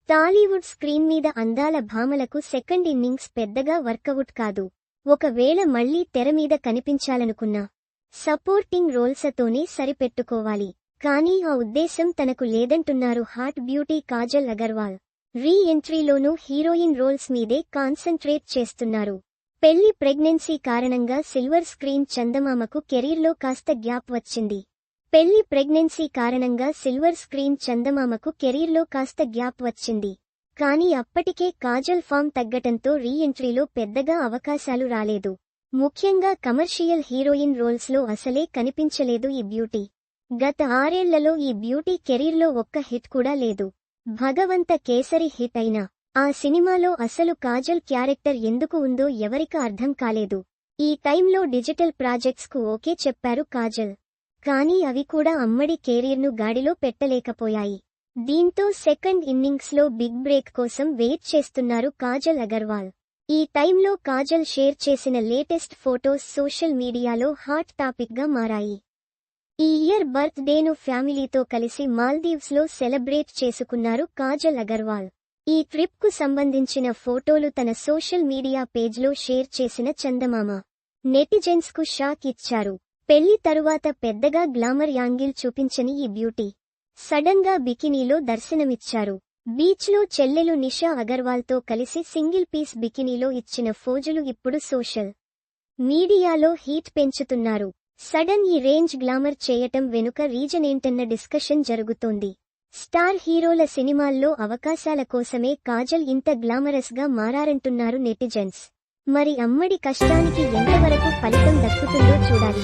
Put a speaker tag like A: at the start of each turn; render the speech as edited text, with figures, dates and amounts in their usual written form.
A: Tollywood screen మీద అందాల భామలకు second innings పెద్దగా వర్కవుట్ కాదు. ఒకవేళ మళ్లీ తెరమీద కనిపించాలనుకున్నా సపోర్టింగ్ రోల్స్తోనే సరిపెట్టుకోవాలి. కానీ ఆ ఉద్దేశం తనకు లేదంటున్నారు హాట్ బ్యూటీ కాజల్ అగర్వాల్. రీ ఎంట్రీలోనూ హీరోయిన్ రోల్స్ మీదే కాన్సంట్రేట్ చేస్తున్నారు. పెళ్లి ప్రెగ్నెన్సీ కారణంగా సిల్వర్ స్క్రీన్ చందమామకు కెరీర్లో కాస్త గ్యాప్ వచ్చింది. పెళ్లి ప్రెగ్నెన్సీ కారణంగా సిల్వర్ స్క్రీన్ చందమామకు కెరీర్లో కాస్త గ్యాప్ వచ్చింది. కానీ అప్పటికే కాజల్ ఫామ్ తగ్గటంతో రీ ఎంట్రీలో పెద్దగా అవకాశాలు రాలేదు. ముఖ్యంగా కమర్షియల్ హీరోయిన్ రోల్స్లో అసలే కనిపించలేదు ఈ బ్యూటీ. గత 6 ఏళ్లలో ఈ బ్యూటీ కెరీర్లో ఒక్క హిట్ కూడా లేదు. భగవంత కేసరి హిట్ అయినా ఆ సినిమాలో అసలు కాజల్ క్యారెక్టర్ ఎందుకు ఉందో ఎవరికా అర్థం కాలేదు. ఈ టైంలో డిజిటల్ ప్రాజెక్ట్స్కు ఓకే చెప్పారు కాజల్. కానీ అవి కూడా అమ్మడి కెరీర్ను గాడిలో పెట్టలేకపోయాయి. దీంతో సెకండ్ ఇన్నింగ్స్లో బిగ్ బ్రేక్ కోసం వెయిట్ చేస్తున్నారు కాజల్ అగర్వాల్. ఈ టైంలో కాజల్ షేర్ చేసిన లేటెస్ట్ ఫోటోస్ సోషల్ మీడియాలో హాట్ టాపిక్గా మారాయి. ఈ ఇయర్ బర్త్ డేను ఫ్యామిలీతో కలిసి మాల్దీవ్స్లో సెలబ్రేట్ చేసుకున్నారు కాజల్ అగర్వాల్. ఈ ట్రిప్కు సంబంధించిన ఫోటోలు తన సోషల్ మీడియా పేజ్లో షేర్ చేసిన చందమామ నెటిజెన్స్కు షాక్ ఇచ్చారు. పెళ్లి తరువాత పెద్దగా గ్లామర్ యాంగిల్ చూపించని ఈ బ్యూటీ సడన్ గా బికినీలో దర్శనమిచ్చారు. బీచ్లో చెల్లెలు నిషా అగర్వాల్తో కలిసి సింగిల్ పీస్ బికినీలో ఇచ్చిన ఫోజులు ఇప్పుడు సోషల్ మీడియాలో హీట్ పెంచుతున్నారు. సడన్ ఈ రేంజ్ గ్లామర్ చేయటం వెనుక రీజన్ ఏంటన్న డిస్కషన్ జరుగుతోంది. స్టార్ హీరోల సినిమాల్లో అవకాశాల కోసమే కాజల్ ఇంత గ్లామరస్ గా మారారంటున్నారు నెటిజన్స్. మరి అమ్మడి కష్టానికి ఎంతవరకు ఫలితం దక్కుతుందో చూడాలి.